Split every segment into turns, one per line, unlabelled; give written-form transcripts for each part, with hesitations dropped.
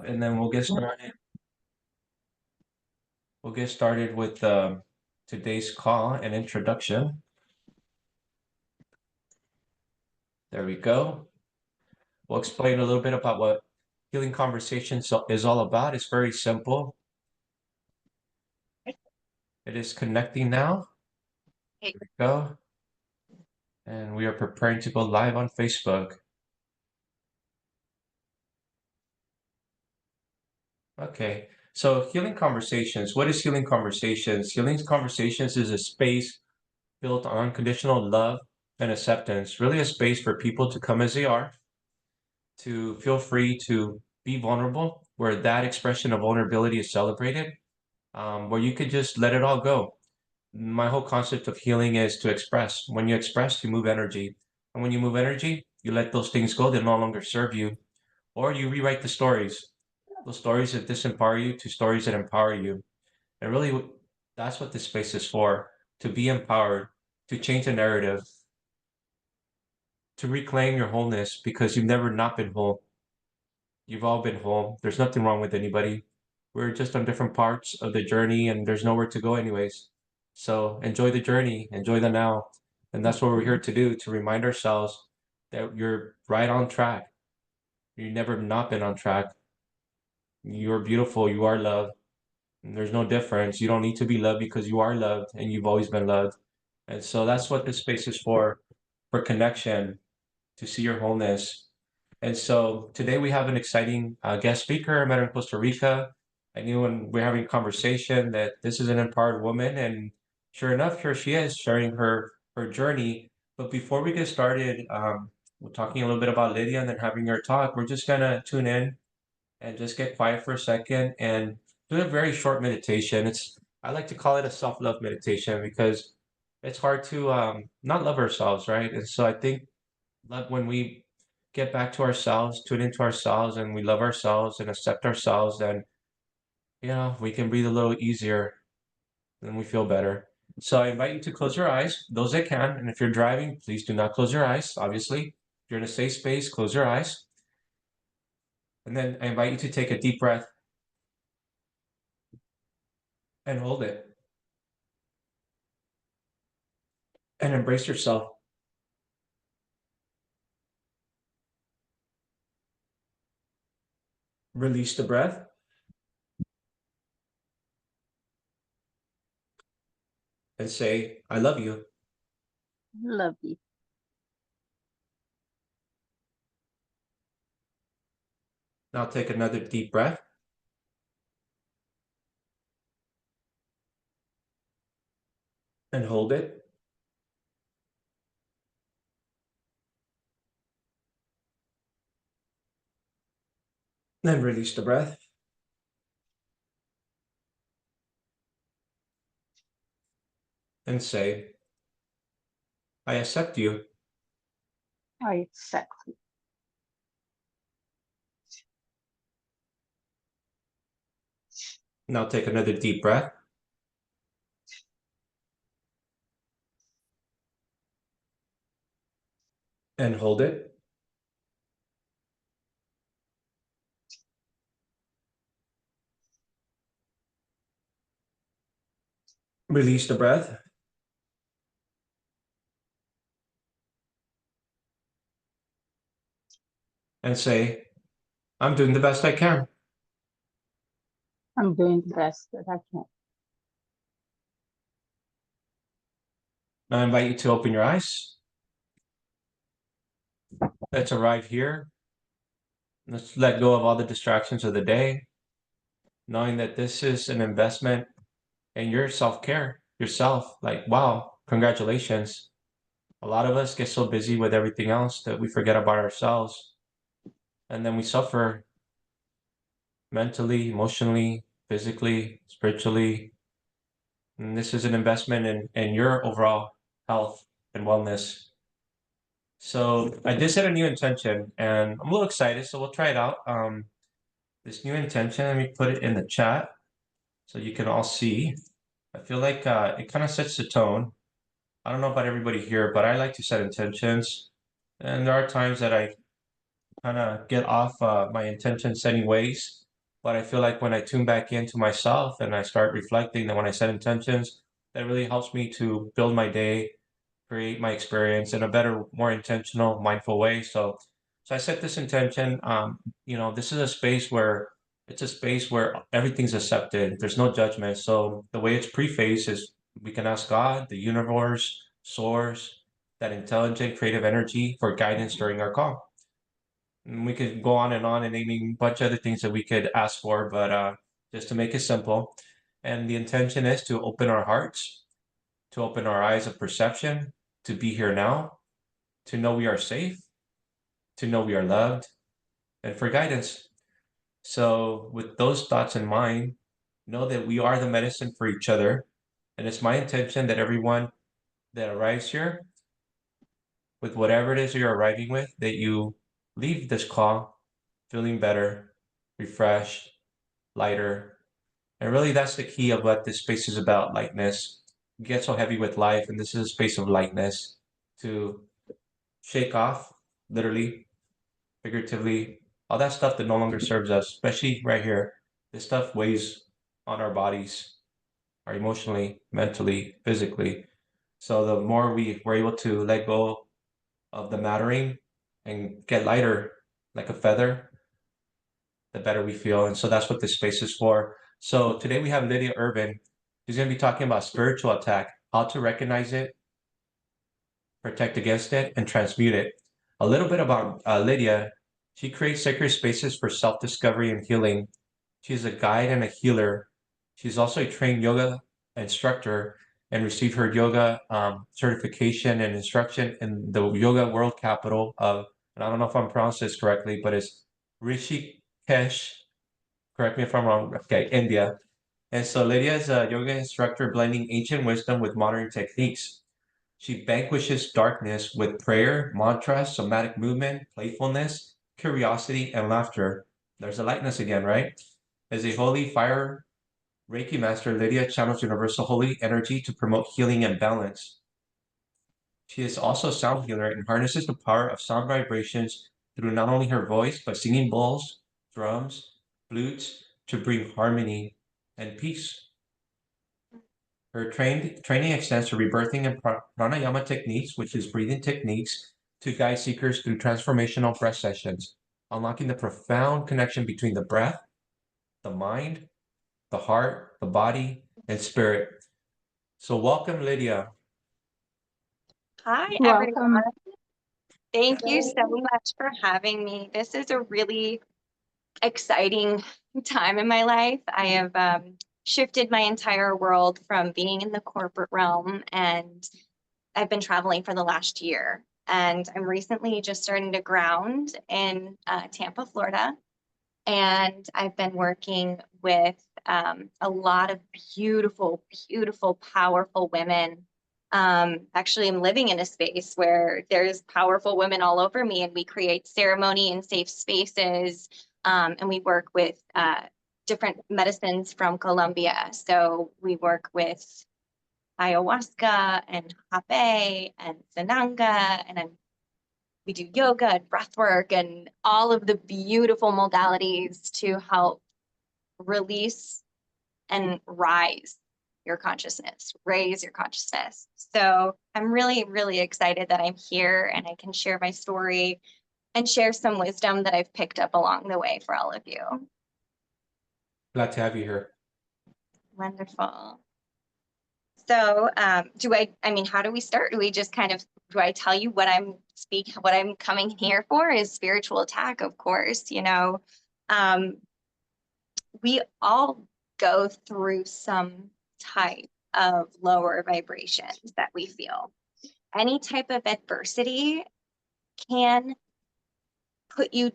and then we'll get started. We'll get started with today's call and introduction. There we go. We'll explain a little bit about what Healing Conversations is all about. It's very simple. It is connecting now. There we go. And we are preparing to go live on Facebook. Okay, so Healing Conversations. What is Healing Conversations? Healing Conversations is a space built on unconditional love and acceptance, really a space for people to come as they are, to feel free to be vulnerable, where that expression of vulnerability is celebrated, where you could just let it all go. My whole concept of healing is to express. When you express, you move energy. And when you move energy, you let those things go that no longer serve you, or you rewrite the stories, those stories that disempower you to stories that empower you. And really, that's what this space is for, to be empowered, to change the narrative, to reclaim your wholeness because you've never not been whole. You've all been whole. There's nothing wrong with anybody. We're just on different parts of the journey and there's nowhere to go anyways. So enjoy the journey, enjoy the now. And that's what we're here to do, to remind ourselves that you're right on track. You've never not been on track. You're beautiful, you are loved. And there's no difference. You don't need to be loved because you are loved and you've always been loved. And so that's what this space is for connection, to see your wholeness. And so today we have an exciting guest speaker. I met her in Costa Rica. I knew when we are having a conversation that this is an empowered woman, and sure enough, here she is sharing her journey. But before we get started, we're talking a little bit about Lydia and then having her talk. We're just gonna tune in and just get quiet for a second and do a very short meditation. I like to call it a self-love meditation because it's hard to not love ourselves, right? And so I think when we get back to ourselves, tune into ourselves, and we love ourselves and accept ourselves, then we can breathe a little easier and we feel better. So I invite you to close your eyes, those that can. And if you're driving, please do not close your eyes, obviously. If you're in a safe space, close your eyes. And then I invite you to take a deep breath and hold it and embrace yourself. Release the breath and say, I love you.
Love you.
Now take another deep breath. And hold it. Then release the breath. And say, I accept you.
I accept you.
Now take another deep breath. And hold it. Release the breath. And say, I'm doing the best I can.
I'm doing the best that I can.
Now I invite you to open your eyes. Let's arrive here. Let's let go of all the distractions of the day, knowing that this is an investment in your self-care, yourself. Like, wow, congratulations. A lot of us get so busy with everything else that we forget about ourselves. And then we suffer mentally, emotionally, physically, spiritually. And this is an investment in your overall health and wellness. So I did set a new intention and I'm a little excited. So we'll try it out. This new intention, let me put it in the chat so you can all see. I feel like it kind of sets the tone. I don't know about everybody here, but I like to set intentions. And there are times that I kind of get off my intention setting ways. But I feel like when I tune back into myself and I start reflecting, and when I set intentions, that really helps me to build my day, create my experience in a better, more intentional, mindful way. So I set this intention. This is a space where it's a space where everything's accepted. There's no judgment. So the way it's prefaced is we can ask God, the universe, source, that intelligent, creative energy for guidance during our call. And we could go on and naming a bunch of other things that we could ask for, but just to make it simple. And the intention is to open our hearts, to open our eyes of perception, to be here now, to know we are safe, to know we are loved, and for guidance. So, with those thoughts in mind, know that we are the medicine for each other. And it's my intention that everyone that arrives here, with whatever it is you're arriving with, that you leave this call feeling better, refreshed, lighter. And really, that's the key of what this space is about, lightness. We get so heavy with life, and this is a space of lightness to shake off, literally, figuratively, all that stuff that no longer serves us, especially right here. This stuff weighs on our bodies, our emotionally, mentally, physically. So the more we were able to let go of the mattering and get lighter like a feather, the better we feel. And so that's what this space is for. So today we have Lydiah Urban. She's going to be talking about spiritual attack, how to recognize it, protect against it, and transmute it. A little bit about Lydiah. She creates sacred spaces for self-discovery and healing. She's a guide and a healer. She's also a trained yoga instructor and received her yoga certification and instruction in the yoga world capital of, and I don't know if I'm pronouncing this correctly, but it's Rishikesh. Correct me if I'm wrong. Okay, India. And so Lydia is a yoga instructor blending ancient wisdom with modern techniques. She vanquishes darkness with prayer, mantra, somatic movement, playfulness, curiosity, and laughter. There's a lightness again, right? As a holy fire Reiki master, Lydia channels universal holy energy to promote healing and balance. She is also a sound healer and harnesses the power of sound vibrations through not only her voice, but singing bowls, drums, flutes to bring harmony and peace. Her training extends to rebirthing and pranayama techniques, which is breathing techniques, to guide seekers through transformational breath sessions, unlocking the profound connection between the breath, the mind, the heart, the body, and spirit. So welcome, Lydia.
Hi, everyone.
Welcome.
Thank you so much for having me. This is a really exciting time in my life. I have shifted my entire world from being in the corporate realm, and I've been traveling for the last year. And I'm recently just starting to ground in Tampa, Florida. And I've been working with a lot of beautiful, beautiful, powerful women. Actually, I'm living in a space where there's powerful women all over me, and we create ceremony and safe spaces. And we work with different medicines from Colombia. So we work with ayahuasca and hape and sananga, and we do yoga and breath work and all of the beautiful modalities to help release and rise your consciousness, raise your consciousness. So I'm really, really excited that I'm here and I can share my story and share some wisdom that I've picked up along the way for all of you.
Glad to have you here.
Wonderful. So how do we start? Do we just do I tell you what I'm coming here for is spiritual attack, of course, we all go through some type of lower vibrations that we feel. Any type of adversity can put you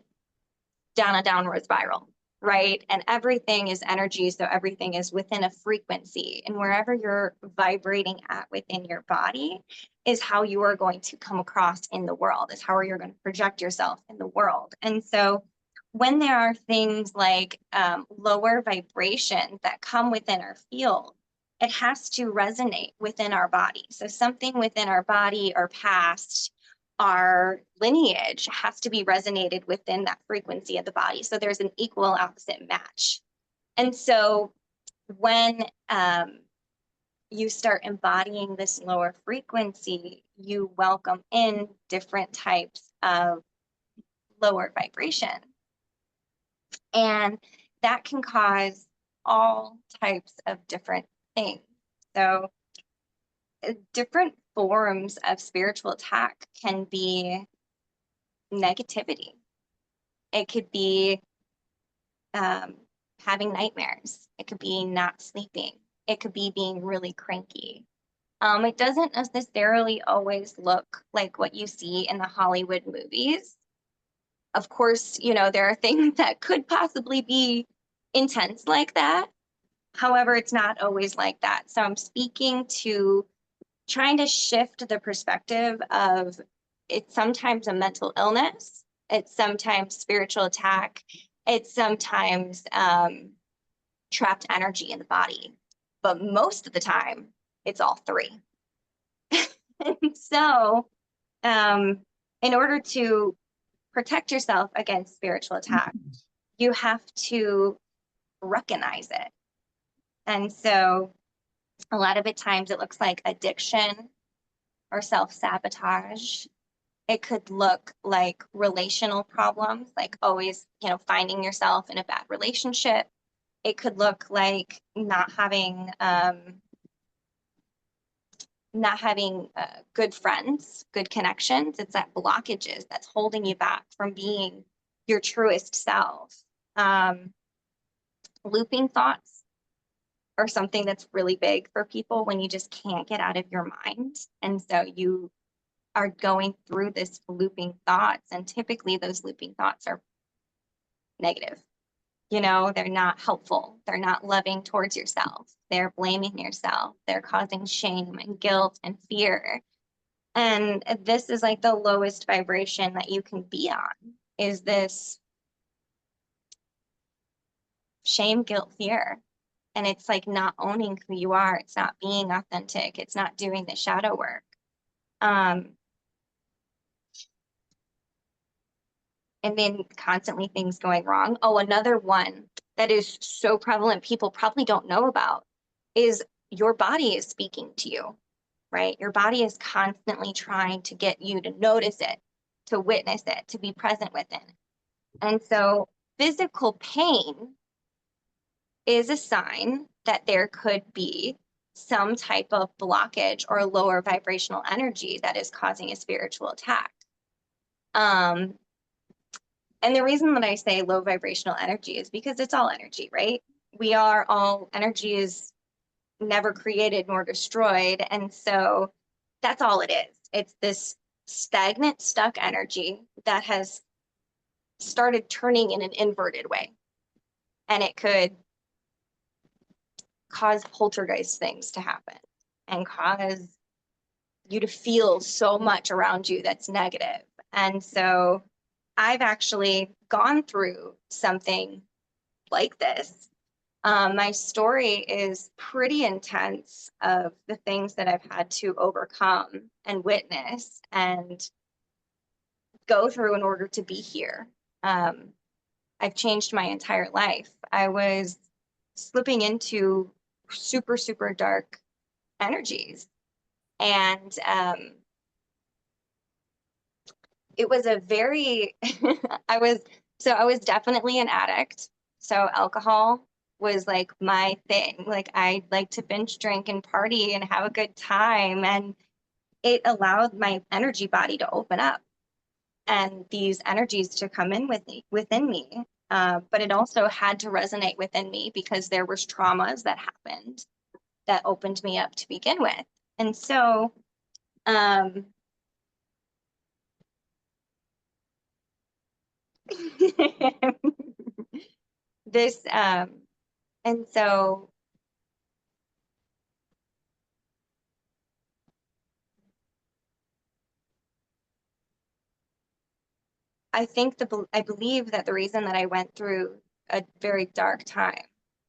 down a downward spiral, right? And everything is energy, so everything is within a frequency. And wherever you're vibrating at within your body is how you are going to come across in the world, is how you're going to project yourself in the world. And so when there are things like lower vibrations that come within our field, it has to resonate within our body. So something within our body or past, our lineage has to be resonated within that frequency of the body. So there's an equal opposite match. And so when you start embodying this lower frequency, you welcome in different types of lower vibration. And that can cause all types of different things. So different forms of spiritual attack can be negativity. It could be having nightmares. It could be not sleeping. It could be being really cranky. It doesn't necessarily always look like what you see in the Hollywood movies. Of course, you know, there are things that could possibly be intense like that. However, it's not always like that. So I'm speaking to trying to shift the perspective of it's sometimes a mental illness, it's sometimes spiritual attack, it's sometimes trapped energy in the body. But most of the time, it's all three. And so, in order to protect yourself against spiritual attack, you have to recognize it. And so, a lot of times it looks like addiction or self-sabotage. It could look like relational problems, like always, you know, finding yourself in a bad relationship. It could look like not having good friends, good connections. It's that blockages that's holding you back from being your truest self. Looping thoughts are something that's really big for people when you just can't get out of your mind. And so you are going through this looping thoughts, and typically those looping thoughts are negative. You know, they're not helpful. They're not loving towards yourself. They're blaming yourself. They're causing shame and guilt and fear. And this is like the lowest vibration that you can be on, is this shame, guilt, fear. And it's like not owning who you are. It's not being authentic. It's not doing the shadow work. And then constantly things going wrong. Oh, another one that is so prevalent, people probably don't know about, is your body is speaking to you, right? Your body is constantly trying to get you to notice it, to witness it, to be present with it. And so physical pain is a sign that there could be some type of blockage or lower vibrational energy that is causing a spiritual attack. And the reason that I say low vibrational energy is because it's all energy, right? We are all, energy is never created nor destroyed. And so that's all it is. It's this stagnant, stuck energy that has started turning in an inverted way. And it could cause poltergeist things to happen and cause you to feel so much around you that's negative. And so I've actually gone through something like this. My story is pretty intense of the things that I've had to overcome and witness and go through in order to be here. I've changed my entire life. I was slipping into super, super dark energies. And it was a very, I was definitely an addict. So alcohol was like my thing. Like I like to binge drink and party and have a good time. And it allowed my energy body to open up and these energies to come in within me. But it also had to resonate within me because there was traumas that happened that opened me up to begin with. And so, this, and so I believe that the reason that I went through a very dark time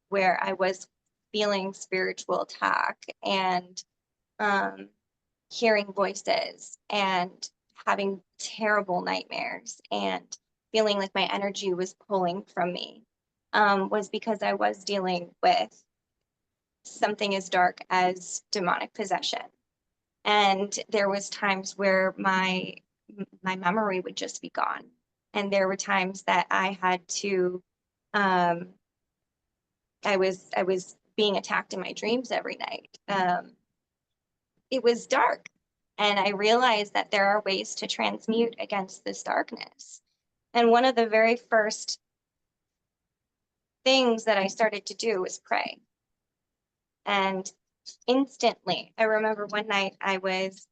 where I was feeling spiritual attack and hearing voices and having terrible nightmares and feeling like my energy was pulling from me was because I was dealing with something as dark as demonic possession. And there was times where my memory would just be gone. And there were times that I had to, I was being attacked in my dreams every night. It was dark. And I realized that there are ways to transmute against this darkness. And one of the very first things that I started to do was pray. And instantly, I remember one night I was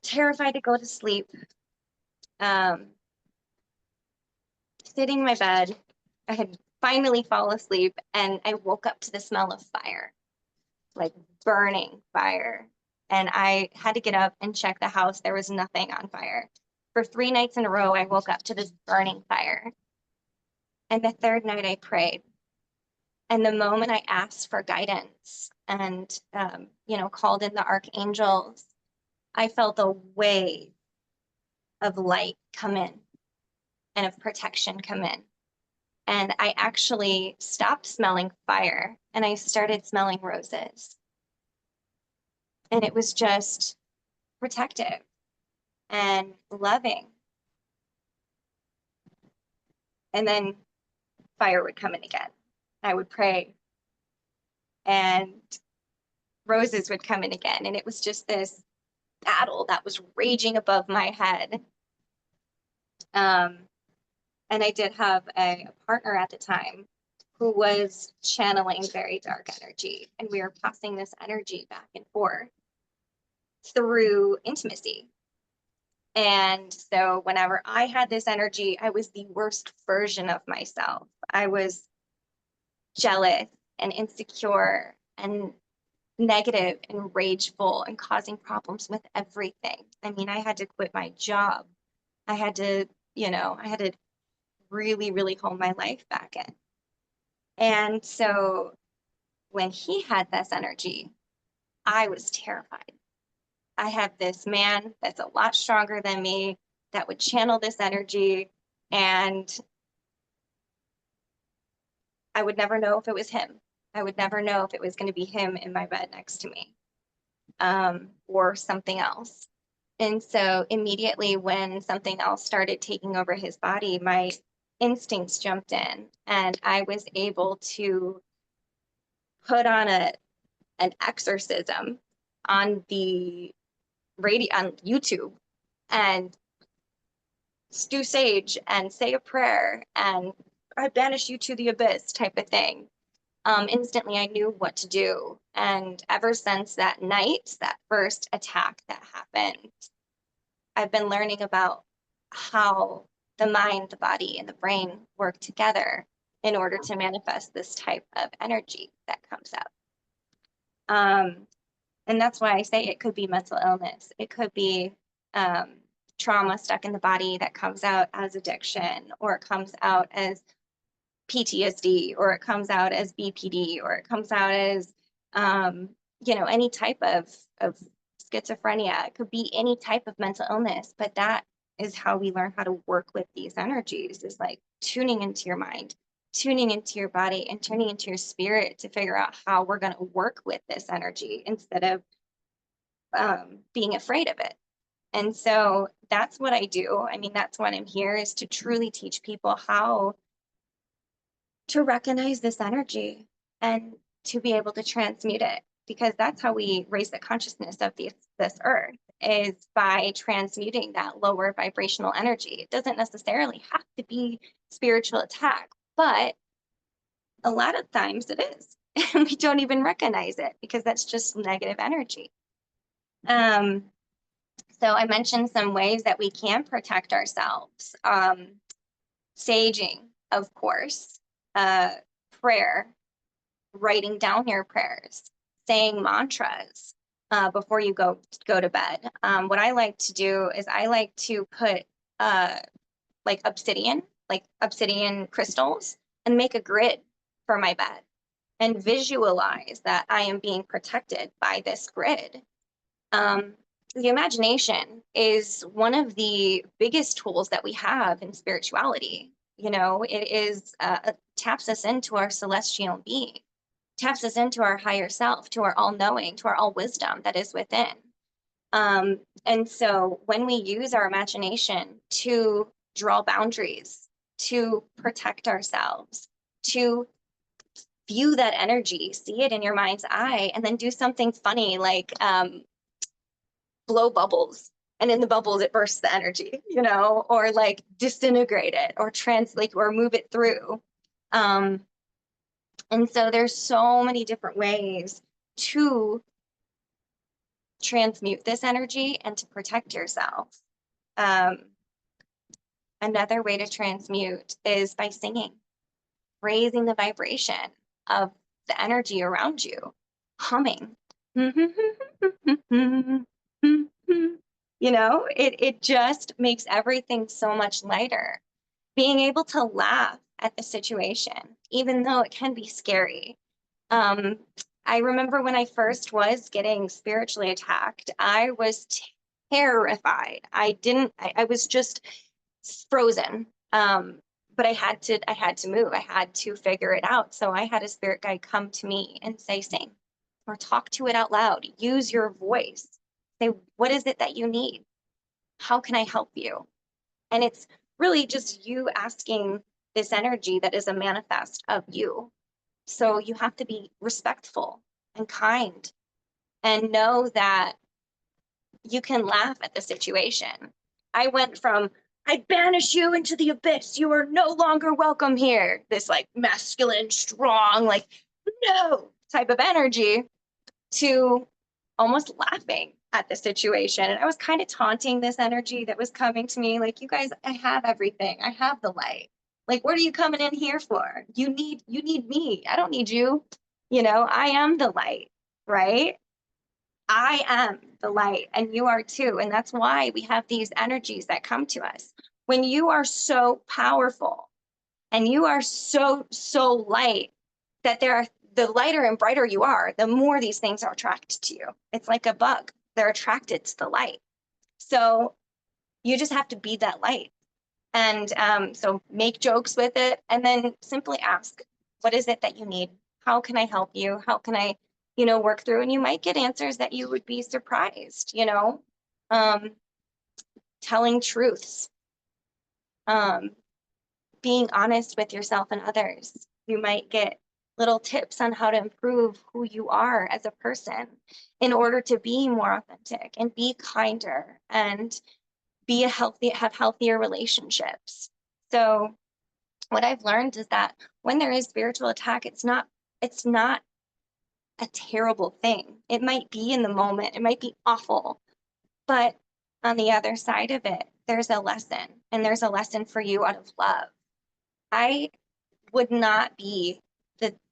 terrified to go to sleep, sitting in my bed. I had finally fallen asleep, and I woke up to the smell of fire, like burning fire. And I had to get up and check the house. There was nothing on fire. For 3 nights in a row, I woke up to this burning fire. And the third night I prayed. And the moment I asked for guidance and, called in the archangels, I felt a wave of light come in and of protection come in. And I actually stopped smelling fire and I started smelling roses. And it was just protective and loving. And then fire would come in again. I would pray and roses would come in again. And it was just this battle that was raging above my head. And I did have a partner at the time who was channeling very dark energy. And we were passing this energy back and forth through intimacy. And so whenever I had this energy, I was the worst version of myself. I was jealous and insecure and negative and rageful and causing problems with everything. I mean, I had to quit my job. I had to really, really hone my life back in. And so when he had this energy, I was terrified. I have this man that's a lot stronger than me that would channel this energy, and I would never know if it was him. I would never know if it was going to be him in my bed next to me, or something else. And so immediately when something else started taking over his body, my instincts jumped in, and I was able to put on an exorcism on the radio, on YouTube, and stew sage and say a prayer and I banish you to the abyss type of thing. Instantly I knew what to do. And ever since that night, that first attack that happened, I've been learning about how the mind, the body, and the brain work together in order to manifest this type of energy that comes out. And that's why I say it could be mental illness. It could be trauma stuck in the body that comes out as addiction, or it comes out as PTSD, or it comes out as BPD, or it comes out as, any type of schizophrenia. It could be any type of mental illness, but that is how we learn how to work with these energies, is like tuning into your mind, tuning into your body, and tuning into your spirit to figure out how we're going to work with this energy instead of being afraid of it. And so that's what I do. I mean, that's what I'm here, is to truly teach people how to recognize this energy and to be able to transmute it, because that's how we raise the consciousness of this earth, is by transmuting that lower vibrational energy. It doesn't necessarily have to be spiritual attack, but a lot of times it is. And we don't even recognize it because that's just negative energy. So I mentioned some ways that we can protect ourselves. Saging, of course, prayer, writing down your prayers, saying mantras before you go to bed. What I like to do is I like to put like obsidian crystals, and make a grid for my bed and visualize that I am being protected by this grid. The imagination is one of the biggest tools that we have in spirituality. You know, it is taps us into our celestial being, taps us into our higher self, to our all-knowing, to our all-wisdom that is within. And so when we use our imagination to draw boundaries, to protect ourselves, to view that energy, see it in your mind's eye, and then do something funny like blow bubbles, and in the bubbles it bursts the energy, you know, or like disintegrate it, or translate, or move it through. And so there's so many different ways to transmute this energy and to protect yourself. Another way to transmute is by singing, raising the vibration of the energy around you, humming. You know, it just makes everything so much lighter. Being able to laugh at the situation, even though it can be scary. I remember when I first was getting spiritually attacked, I was terrified. I was just frozen. But I had to move. I had to figure it out. So I had a spirit guide come to me and say, sing, or talk to it out loud. Use your voice. Say, what is it that you need? How can I help you? And it's really just you asking this energy that is a manifest of you. So you have to be respectful and kind and know that you can laugh at the situation. I went from, I banish you into the abyss. You are no longer welcome here. This like masculine, strong, like, no type of energy, to almost laughing at the situation. And I was kind of taunting this energy that was coming to me, like, you guys, I have everything. I have the light. Like, what are you coming in here for? You need me. I don't need you. You know, I am the light, right? I am the light, and you are too. And that's why we have these energies that come to us. When you are so powerful and you are so light, that the lighter and brighter you are, the more these things are attracted to you. It's like a bug. They're attracted to the light. So you just have to be that light. And so make jokes with it, and then simply ask, what is it that you need? How can I help you? How can I, work through? And you might get answers that you would be surprised, telling truths, being honest with yourself and others. You might get little tips on how to improve who you are as a person in order to be more authentic and be kinder and have healthier relationships. So what I've learned is that when there is spiritual attack, it's not a terrible thing. It might be in the moment, it might be awful, but on the other side of it, there's a lesson, and there's a lesson for you out of love. I would not be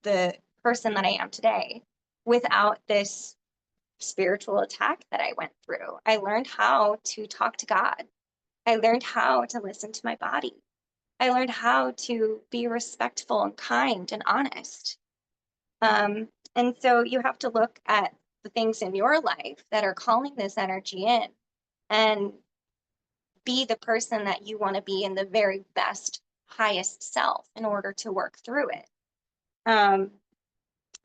the person that I am today without this spiritual attack that I went through. I learned how to talk to God. I learned how to listen to my body. I learned how to be respectful and kind and honest. And so you have to look at the things in your life that are calling this energy in, and be the person that you want to be in the very best, highest self in order to work through it.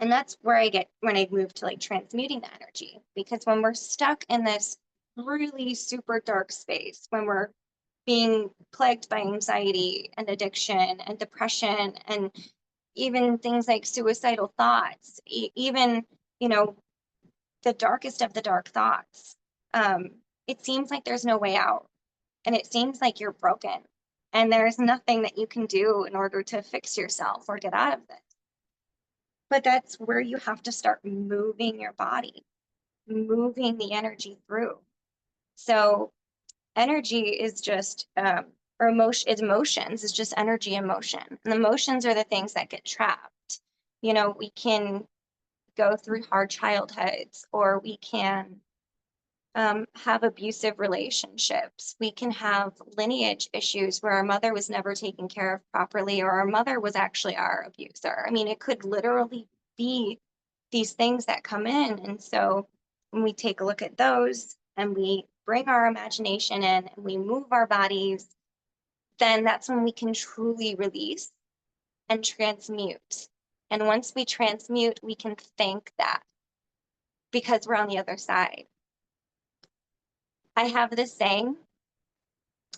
And that's where I get when I move to like transmuting the energy, because when we're stuck in this really super dark space, when we're being plagued by anxiety and addiction and depression, and even things like suicidal thoughts, even, the darkest of the dark thoughts, it seems like there's no way out, and it seems like you're broken, and there's nothing that you can do in order to fix yourself or get out of this. But that's where you have to start moving your body, moving the energy through. So energy is just, or emotions is just energy and motion. And the emotions are the things that get trapped. We can go through hard childhoods, or we can have abusive relationships. We can have lineage issues where our mother was never taken care of properly, or our mother was actually our abuser. I mean, it could literally be these things that come in. And so when we take a look at those and we bring our imagination in and we move our bodies, then that's when we can truly release and transmute. And once we transmute, we can thank that because we're on the other side. I have this saying,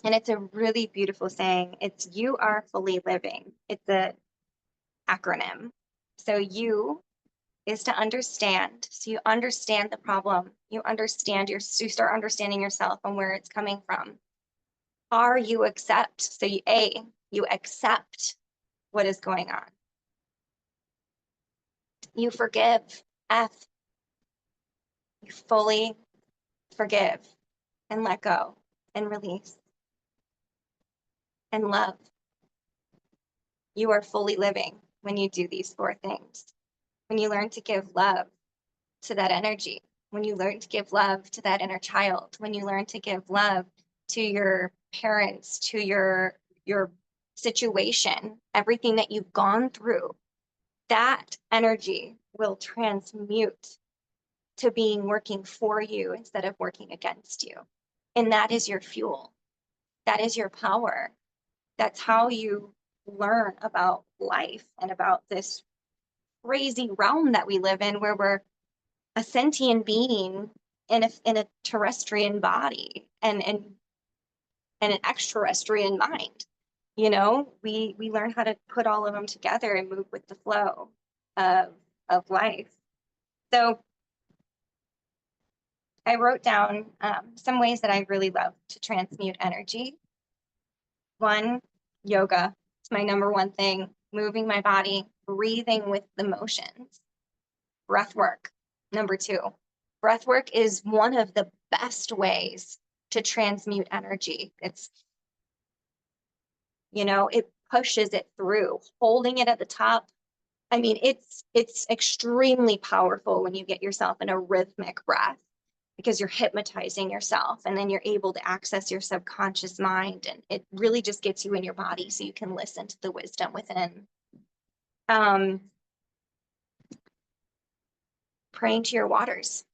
and it's a really beautiful saying. It's "you are fully living." It's an acronym. So you is to understand. So you understand the problem. You start understanding yourself and where it's coming from. R, you accept. So you accept what is going on. You forgive. F, you fully forgive and let go and release and love. You are fully living when you do these 4 things. When you learn to give love to that energy, when you learn to give love to that inner child, when you learn to give love to your parents, to your situation, everything that you've gone through, that energy will transmute to being working for you instead of working against you. And that is your fuel. That is your power. That's how you learn about life and about this crazy realm that we live in, where we're a sentient being in a terrestrian body and an extraterrestrian mind. You know, we learn how to put all of them together and move with the flow of life. So I wrote down some ways that I really love to transmute energy. 1, yoga. It's my #1 thing. Moving my body, breathing with the motions. Breath work. #2. Breath work is one of the best ways to transmute energy. It's, you know, it pushes it through, holding it at the top. I mean, it's extremely powerful when you get yourself in a rhythmic breath, because you're hypnotizing yourself and then you're able to access your subconscious mind, and it really just gets you in your body so you can listen to the wisdom within. Praying to your waters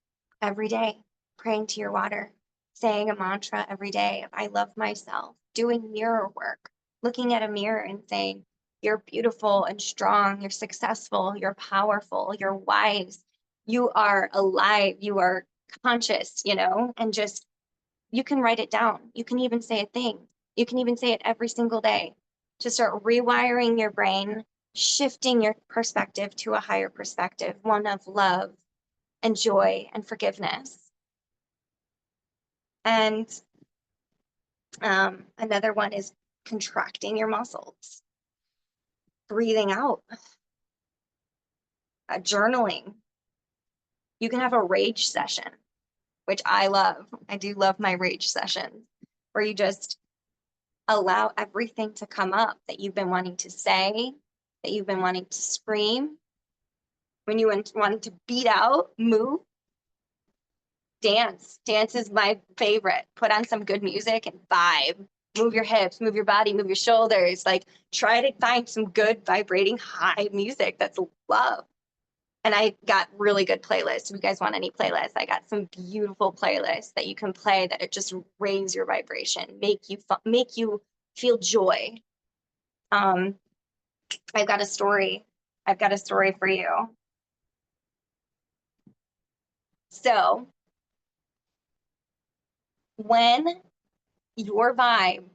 every day, praying to your water, saying a mantra every day of "I love myself," doing mirror work, looking at a mirror and saying, "You're beautiful and strong, you're successful, you're powerful, you're wise, you are alive, you are conscious," you know, and just, you can write it down. You can even say a thing. You can even say it every single day to start rewiring your brain, shifting your perspective to a higher perspective, one of love and joy and forgiveness. And another one is contracting your muscles, breathing out, journaling. You can have a rage session, which I love. I do love my rage sessions, where you just allow everything to come up that you've been wanting to say, that you've been wanting to scream, when you want to beat out, move. Dance is my favorite. Put on some good music and vibe. Move your hips, move your body, move your shoulders. Like, try to find some good vibrating high music that's love. And I got really good playlists. If you guys want any playlists, I got some beautiful playlists that you can play that it just raise your vibration, make you feel joy. I've got a story for you. So when your vibe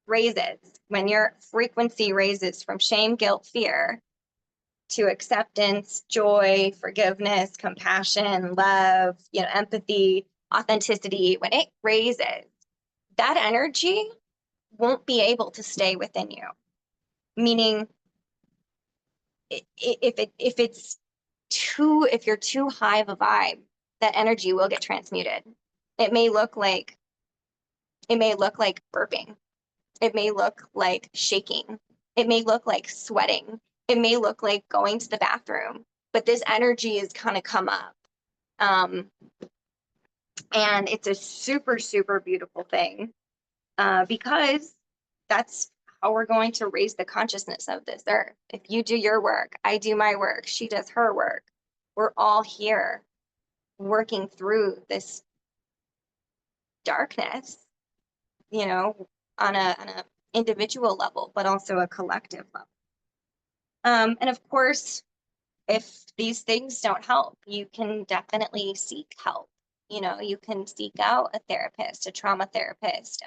raises, when your frequency raises from shame, guilt, fear to acceptance, joy, forgiveness, compassion, love, you know, empathy, authenticity, when it raises, that energy won't be able to stay within you. Meaning, if you're too high of a vibe, that energy will get transmuted. It may look like burping. It may look like shaking. It may look like sweating. It may look like going to the bathroom, but this energy is kind of come up. And it's a super, super beautiful thing, because that's how we're going to raise the consciousness of this earth. If you do your work, I do my work, she does her work. We're all here working through this darkness, you know, on a individual level, but also a collective level. And of course, if these things don't help, you can definitely seek help. You know, you can seek out a therapist, a trauma therapist,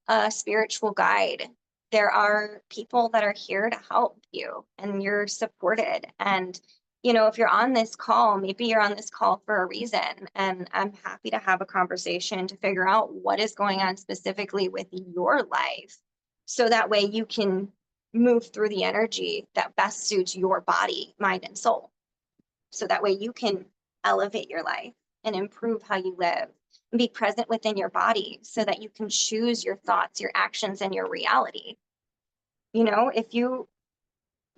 a spiritual guide. There are people that are here to help you, and you're supported. And, you know, if you're on this call, maybe you're on this call for a reason, and I'm happy to have a conversation to figure out what is going on specifically with your life, so that way you can move through the energy that best suits your body, mind, and soul. So that way you can elevate your life and improve how you live and be present within your body so that you can choose your thoughts, your actions, and your reality. You know, if you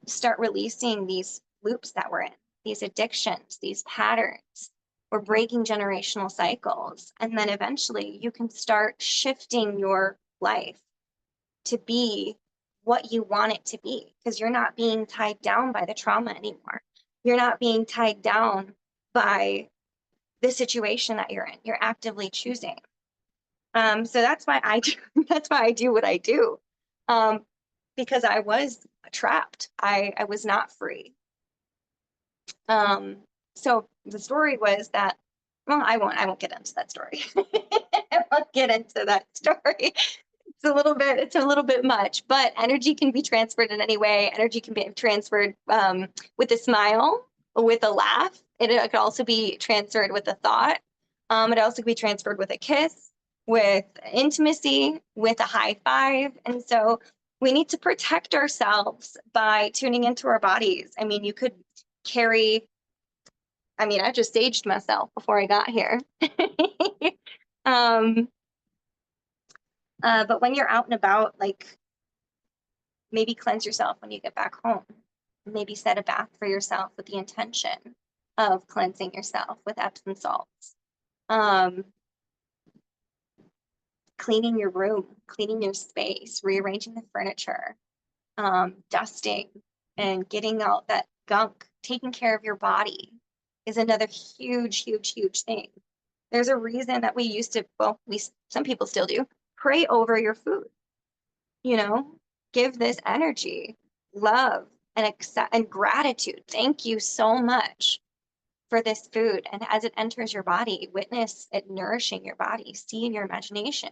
start releasing these loops that we're in, these addictions, these patterns, we're breaking generational cycles. And then eventually you can start shifting your life to be what you want it to be, because you're not being tied down by the trauma anymore. You're not being tied down by the situation that you're in. You're actively choosing. So that's why I do, that's why I do what I do. Because I was trapped. I was not free. So the story was that, well, I won't get into that story. I won't get into that story. It's a little bit much, but energy can be transferred in any way. Energy can be transferred with a smile, with a laugh. It could also be transferred with a thought. It also could be transferred with a kiss, with intimacy, with a high five. And so we need to protect ourselves by tuning into our bodies. I mean, you could carry, I mean, I just saged myself before I got here. But when you're out and about, like, maybe cleanse yourself when you get back home. Maybe set a bath for yourself with the intention of cleansing yourself with Epsom salts. Cleaning your room, cleaning your space, rearranging the furniture, dusting, and getting out that gunk, taking care of your body is another huge, huge, huge thing. There's a reason that we used to, well, some people still do, pray over your food. You know, give this energy, love, and gratitude. Thank you so much for this food. And as it enters your body, witness it nourishing your body, see in your imagination.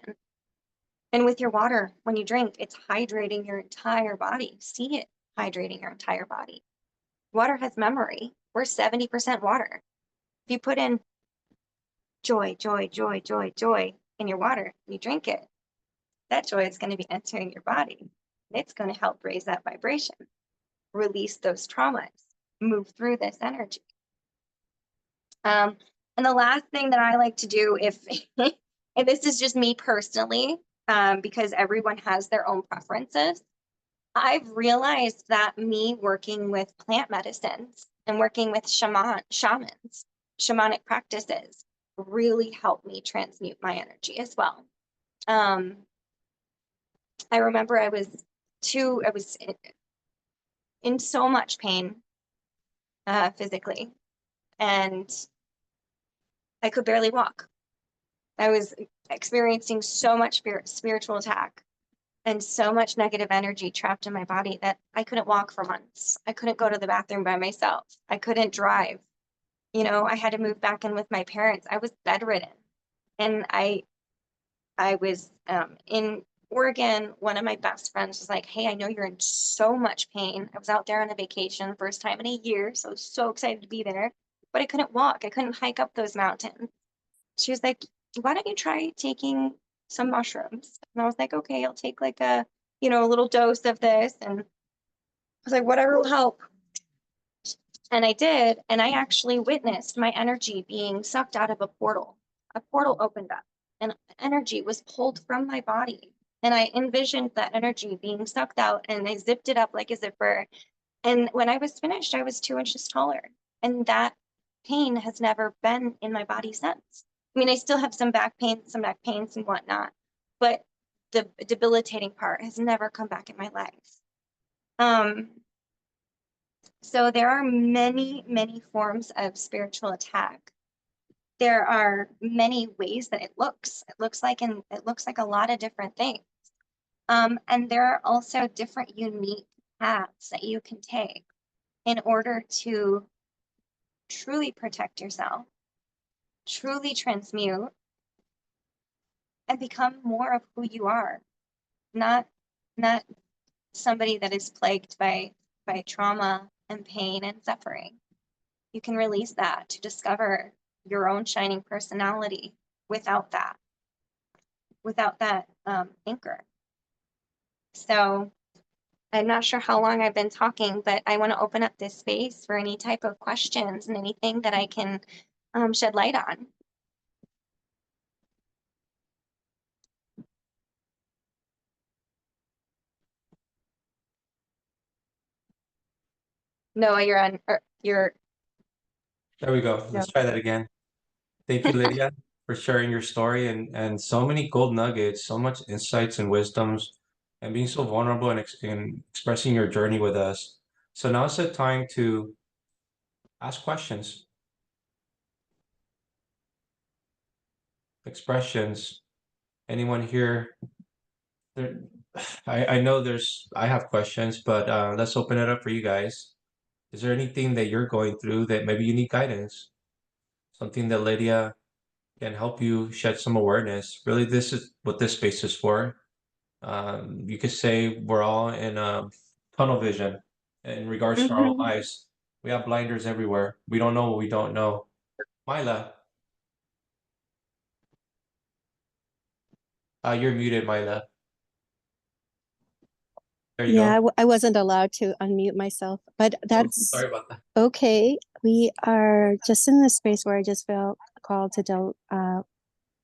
And with your water, when you drink, it's hydrating your entire body. See it hydrating your entire body. Water has memory. We're 70% water. If you put in joy, joy, joy, joy, joy in your water, you drink it, that joy is going to be entering your body. It's going to help raise that vibration, release those traumas, move through this energy. And the last thing that I like to do, if this is just me personally, because everyone has their own preferences, I've realized that me working with plant medicines and working with shamans, shamanic practices, really helped me transmute my energy as well. I remember I was in so much pain physically, and I could barely walk. I was experiencing so much spiritual attack and so much negative energy trapped in my body that I couldn't walk for months. I couldn't go to the bathroom by myself. I couldn't drive. You know, I had to move back in with my parents. I was bedridden. And I was in Oregon. One of my best friends was like, hey, I know you're in so much pain. I was out there on a vacation, first time in a year. So I was so excited to be there, but I couldn't walk. I couldn't hike up those mountains. She was like, why don't you try taking some mushrooms? And I was like, okay, I'll take like a little dose of this. And I was like, whatever will help. And I did. And I actually witnessed my energy being sucked out of a portal. A portal opened up and energy was pulled from my body. And I envisioned that energy being sucked out, and I zipped it up like a zipper. And when I was finished, I was 2 inches taller. And that pain has never been in my body since. I mean, I still have some back pains and whatnot, but the debilitating part has never come back in my life. So there are many, many forms of spiritual attack. There are many ways that it looks. It looks like a lot of different things. And there are also different unique paths that you can take in order to truly protect yourself, truly transmute, and become more of who you are, not somebody that is plagued by trauma and pain and suffering. You can release that to discover your own shining personality without that anchor. So I'm not sure how long I've been talking, but I want to open up this space for any type of questions and anything that I can shed light on. Noah, you're on, you're,
There we go. Let's try that again. Thank you, Lydia, for sharing your story and so many gold nuggets, so much insights and wisdoms, and being so vulnerable and expressing your journey with us. So now it's the time to ask questions, expressions. Anyone here? There, I know I have questions, but let's open it up for you guys. Is there anything that you're going through that maybe you need guidance? Something that Lydia can help you shed some awareness. Really, this is what this space is for. You could say we're all in tunnel vision in regards to our own lives. We have blinders everywhere. We don't know what we don't know. Myla, you're muted, Myla. There you
Yeah,
go.
I wasn't allowed to unmute myself, but
Oh,
that's
sorry about that.
okay. We are just in this space where I just felt called to tell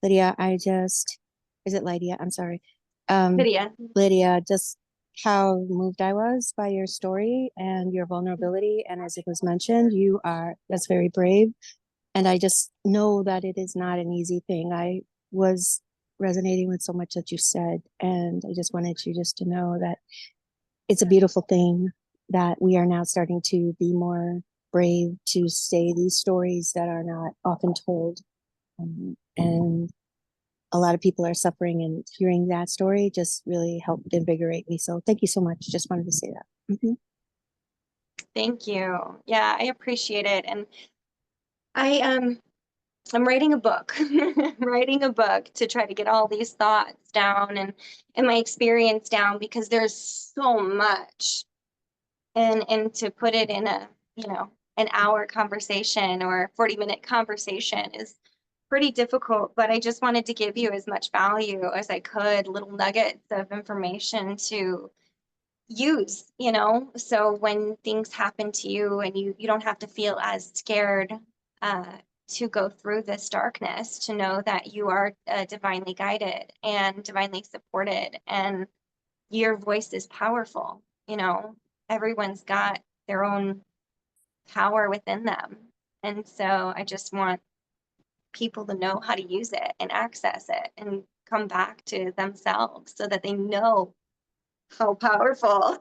Lydia, is it Lydia? I'm sorry.
Lydia.
Lydia, just how moved I was by your story and your vulnerability. And as it was mentioned, that's very brave. And I just know that it is not an easy thing. I was resonating with so much that you said, and I just wanted you just to know that it's a beautiful thing that we are now starting to be more brave to say these stories that are not often told. And a lot of people are suffering, and hearing that story just really helped invigorate me. So thank you so much. Just wanted to say that.
Thank you. Yeah, I appreciate it. And I'm writing a book. I'm writing a book to try to get all these thoughts down and my experience down, because there's so much. And to put it in a, an hour conversation or 40-minute conversation is pretty difficult, but I just wanted to give you as much value as I could, little nuggets of information to use, so when things happen to you and you don't have to feel as scared to go through this darkness, to know that you are divinely guided and divinely supported, and your voice is powerful. Everyone's got their own power within them, and so I just want people to know how to use it and access it and come back to themselves so that they know how powerful,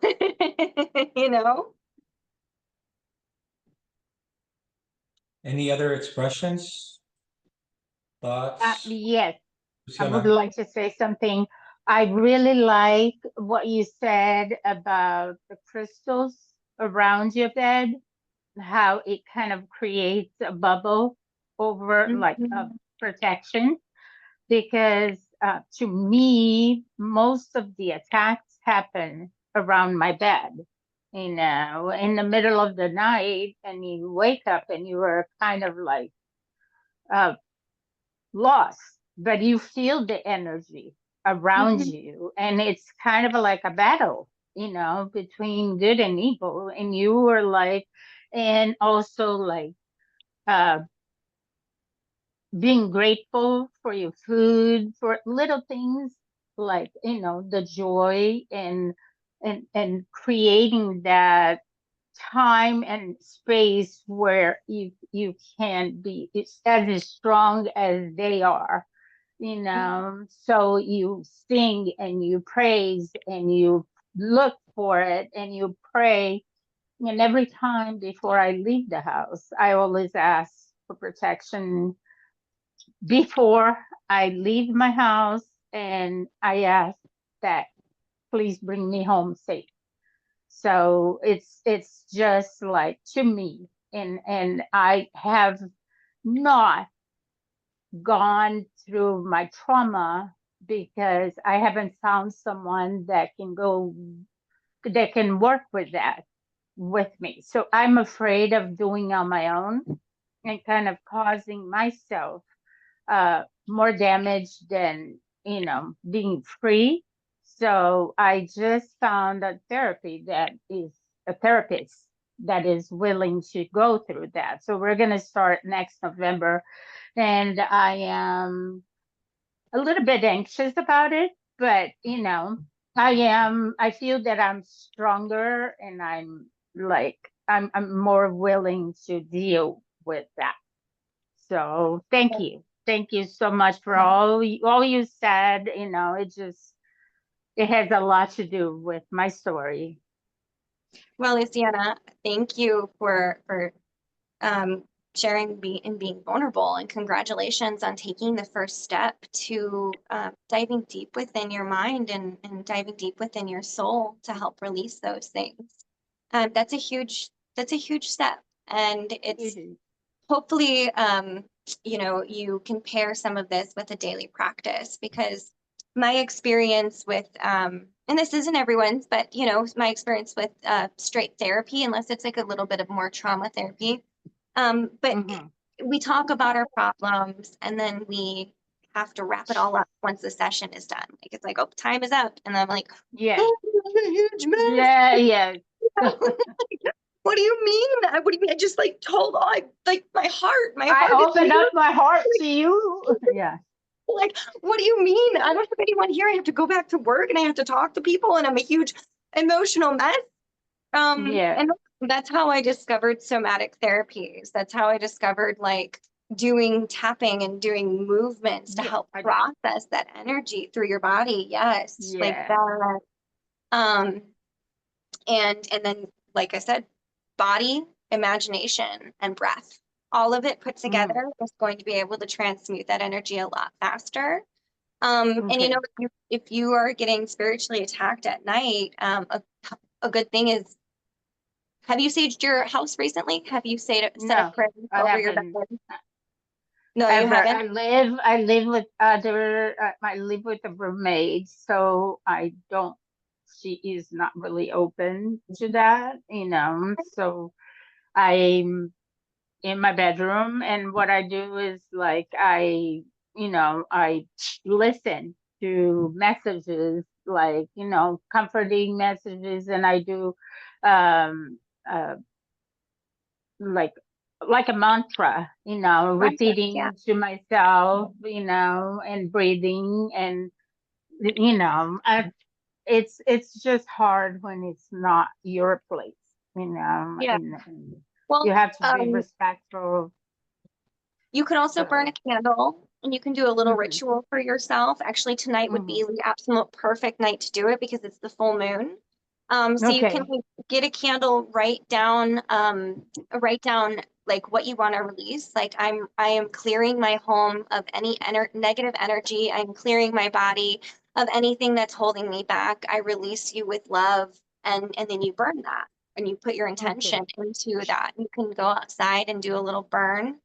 Any other expressions, thoughts?
Yes, I would
Luciana?
like to say something. I really like what you said about the crystals around your bed, how it kind of creates a bubble over like a protection. Because to me, most of the attacks happen around my bed. In the middle of the night, and you wake up and you are kind of like uh, lost, but you feel the energy around you, and it's kind of like a battle, between good and evil, and you were like, and also like uh, being grateful for your food, for little things like, the joy and creating that time and space where you can be as strong as they are, so you sing and you praise and you look for it and you pray. And every time before I leave the house, I always ask for protection before I leave my house, and I ask that please bring me home safe. So it's just like to me, and I have not gone through my trauma because I haven't found someone that can work with that with me. So I'm afraid of doing on my own and kind of causing myself more damage than, being free. So I just found a therapist that is willing to go through that. So we're going to start next November, and I am a little bit anxious about it, but I feel that I'm stronger, and I'm more willing to deal with that. So thank you. Thank you so much for all you said. It has a lot to do with my story.
Well, Luciana, thank you for sharing and being vulnerable, and congratulations on taking the first step to diving deep within your mind and diving deep within your soul to help release those things. That's a huge step, and it's hopefully you can pair some of this with a daily practice, because my experience with and this isn't everyone's, but my experience with straight therapy, unless it's like a little bit of more trauma therapy, but we talk about our problems, and then we have to wrap it all up once the session is done. Like, it's like, oh, time is up, and I'm like,
yeah,
oh, a huge mess.
yeah.
What do you mean? What do you mean? I just like told all, like my heart
I opened up my heart to you. Yeah.
Like, what do you mean? I don't have anyone here. I have to go back to work, and I have to talk to people, and I'm a huge emotional mess.
Yeah.
And that's how I discovered somatic therapies. That's how I discovered like doing tapping and doing movements to help process that energy through your body. Yes.
Yeah.
Like that. And then, like I said, body, imagination, and breath. All of it put together is going to be able to transmute that energy a lot faster. And if you are getting spiritually attacked at night, a good thing is, have you saged your house recently? Have you set up prayer over your bed? No, you haven't.
I live with I live with a roommate, so I don't. She is not really open to that, So I'm in my bedroom, and what I do is like I listen to messages, like comforting messages, and I do um uh like a mantra, repeating to myself, and breathing, and it's just hard when it's not your place,
Yeah.
and
Well,
you have to be respectful.
you can also burn a candle, and you can do a little ritual for yourself. Actually, tonight would be the absolute perfect night to do it, because it's the full moon. So you can get a candle, write down like what you want to release. Like, I am clearing my home of any negative energy. I'm clearing my body of anything that's holding me back. I release you with love, and then you burn that, and you put your intention into that. You can go outside and do a little burn.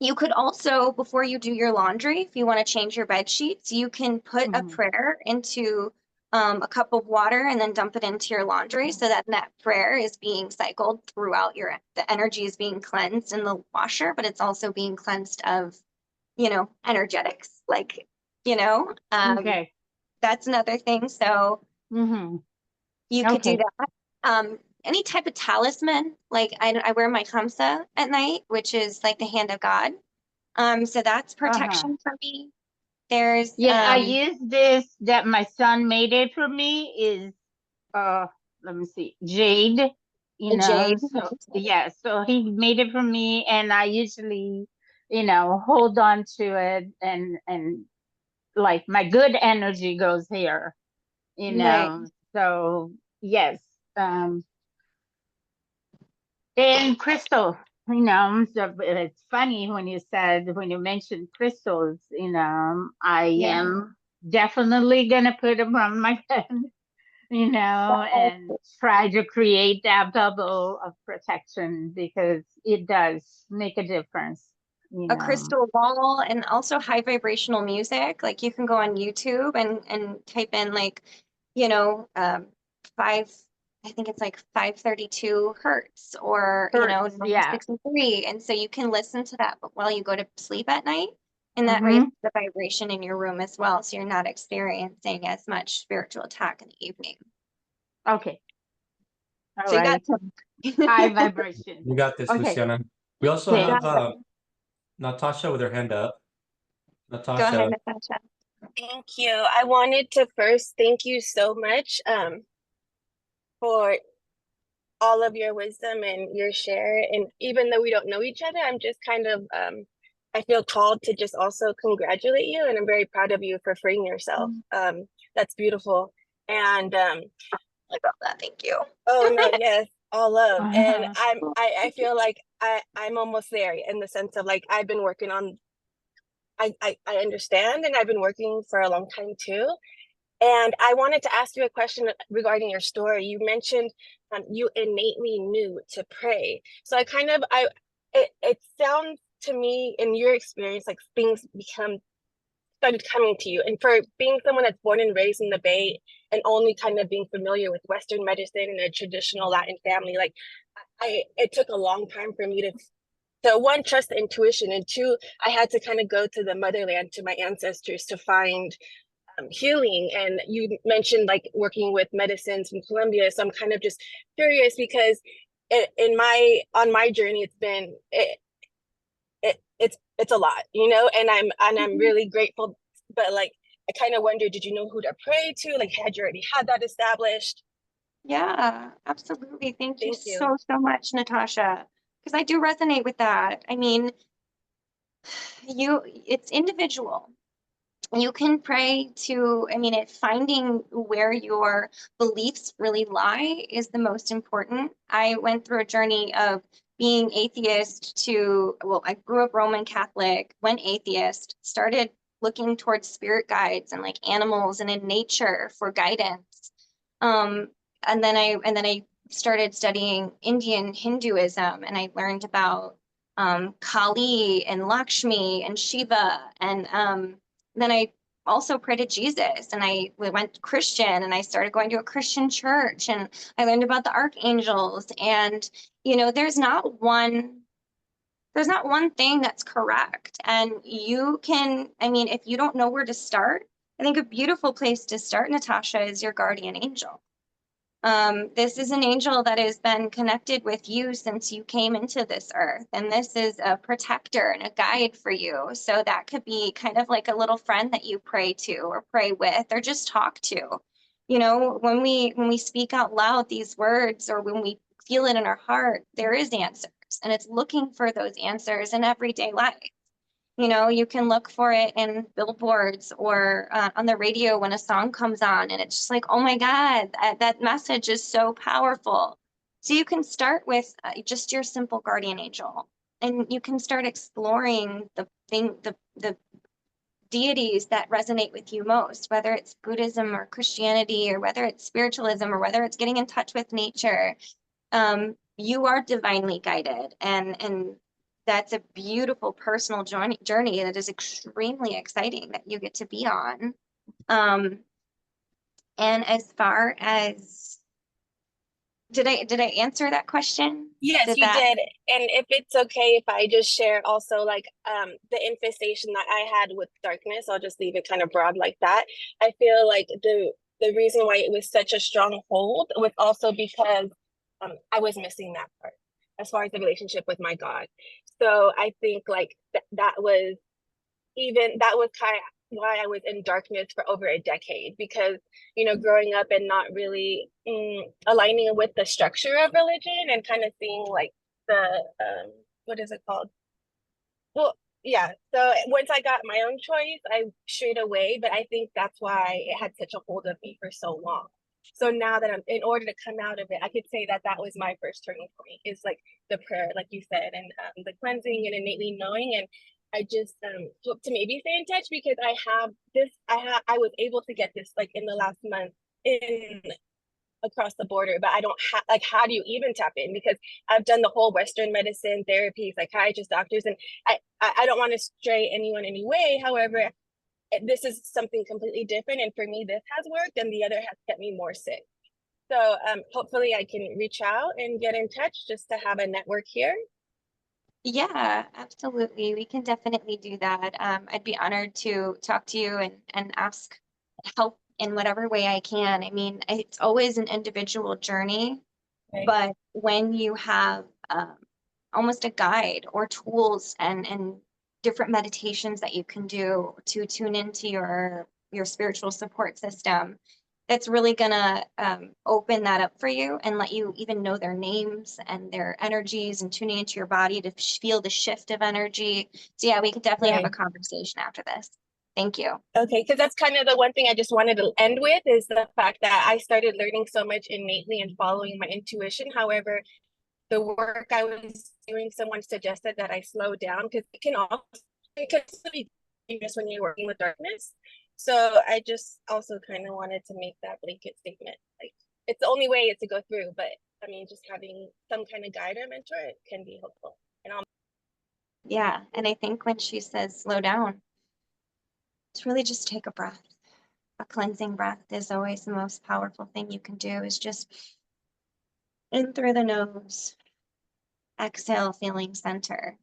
You could also, before you do your laundry, if you want to change your bed sheets, you can put a prayer into a cup of water and then dump it into your laundry, so that prayer is being cycled throughout the energy is being cleansed in the washer, but it's also being cleansed of, energetics, like, that's another thing. So you could do that. Any type of talisman, like I wear my Hamsa at night, which is like the hand of God. So that's protection for me. There's
I use this that my son made it for me, is let me see, jade,
jade.
So he made it for me, and I usually hold on to it, and like my good energy goes here, so yes. And crystal, so it's funny when you mentioned crystals, I am definitely gonna put them on my head, you know, and try to create that bubble of protection because it does make a difference, you
A
know.
crystal ball, and also high vibrational music. Like you can go on YouTube and type in like, you know, five, I think it's like 532 hertz, or you know,
Hurts, yeah.
63, and so you can listen to that while you go to sleep at night, and that
Mm-hmm.
raises the vibration in your room as well, so you're not experiencing as much spiritual attack in the evening.
Okay. All
So you got
right.
some.
High vibration.
You got this,
Okay.
Luciana. We also
Thank
have
you.
Natasha with her hand up.
Go ahead,
Natasha,
Natasha.
Thank you. I wanted to first thank you so much for all of your wisdom and your share. And even though we don't know each other, I'm just kind of I feel called to just also congratulate you, and I'm very proud of you for freeing yourself. That's beautiful. And
I got that. Thank you.
oh no, yes, all love. And
Uh-huh.
I feel like I'm almost there in the sense of like I've been working on I understand, and I've been working for a long time too. And I wanted to ask you a question regarding your story. You mentioned you innately knew to pray. So it sounds to me in your experience like things started coming to you. And for being someone that's born and raised in the Bay and only kind of being familiar with Western medicine and a traditional Latin family, like it took a long time for me to so one, trust the intuition, and two, I had to kind of go to the motherland, to my ancestors, to find healing. And you mentioned like working with medicines from Colombia, so I'm kind of just curious because on my journey, it's a lot, you know, and I'm really grateful. But like, I kind of wonder, did you know who to pray to? Like, had you already had that established?
Yeah, absolutely. Thank you
Thank you.
so much, Natasha. Because I do resonate with that. I mean, it's individual. You can pray to, I mean, finding where your beliefs really lie is the most important. I went through a journey of being atheist to, well, I grew up Roman Catholic, went atheist, started looking towards spirit guides and like animals and in nature for guidance. And then I started studying Indian Hinduism, and I learned about Kali and Lakshmi and Shiva, and then I also prayed to Jesus, and I went Christian, and I started going to a Christian church, and I learned about the archangels. And you know, there's not one thing that's correct. And you can, I mean, if you don't know where to start, I think a beautiful place to start, Natasha, is your guardian angel. This is an angel that has been connected with you since you came into this earth, and this is a protector and a guide for you. So that could be kind of like a little friend that you pray to or pray with or just talk to. You know, when we speak out loud these words, or when we feel it in our heart, there is answers, and it's looking for those answers in everyday life. You know, you can look for it in billboards or on the radio when a song comes on, and it's just like, oh my God, that message is so powerful. So you can start with just your simple guardian angel, and you can start exploring the deities that resonate with you most, whether it's Buddhism or Christianity, or whether it's spiritualism, or whether it's getting in touch with nature. You are divinely guided, and that's a beautiful personal journey that is extremely exciting that you get to be on. And as far as, did I answer that question?
Yes, you did. And if it's okay if I just share also like the infestation that I had with darkness, I'll just leave it kind of broad like that. I feel like the reason why it was such a strong hold was also because I was missing that part as far as the relationship with my God. So I think like that was kind of why I was in darkness for over a decade, because you know, growing up and not really aligning with the structure of religion and kind of seeing like the what is it called? Well, yeah. So once I got my own choice, I strayed away, but I think that's why it had such a hold of me for so long. So now that I'm in order to come out of it, I could say that that was my first turning point, is like the prayer, like you said, and the cleansing and innately knowing. And I just hope to maybe stay in touch because I was able to get this like in the last month in across the border, but I don't have like how do you even tap in? Because I've done the whole Western medicine, therapy, psychiatrists, doctors, and I don't want to stray anyone any way. However, this is something completely different, and for me, this has worked, and the other has kept me more sick. So hopefully, I can reach out and get in touch just to have a network here.
Yeah, absolutely. We can definitely do that. I'd be honored to talk to you and ask help in whatever way I can. I mean, it's always an individual journey,
Right.
but when you have almost a guide or tools and different meditations that you can do to tune into your spiritual support system, that's really gonna open that up for you and let you even know their names and their energies and tuning into your body to feel the shift of energy. So yeah, we could definitely have a
Right.
conversation after this. Thank you.
Okay, because that's kind of the one thing I just wanted to end with is the fact that I started learning so much innately and following my intuition. However, the work I was doing, someone suggested that I slow down because it can also be dangerous when you're working with darkness. So I just also kind of wanted to make that blanket statement. Like it's the only way to go through, but I mean, just having some kind of guide or mentor, it can be helpful. And
Yeah, and I think when she says slow down, it's really just take a breath. A cleansing breath is always the most powerful thing you can do, is just in through the nose, exhale, feeling center.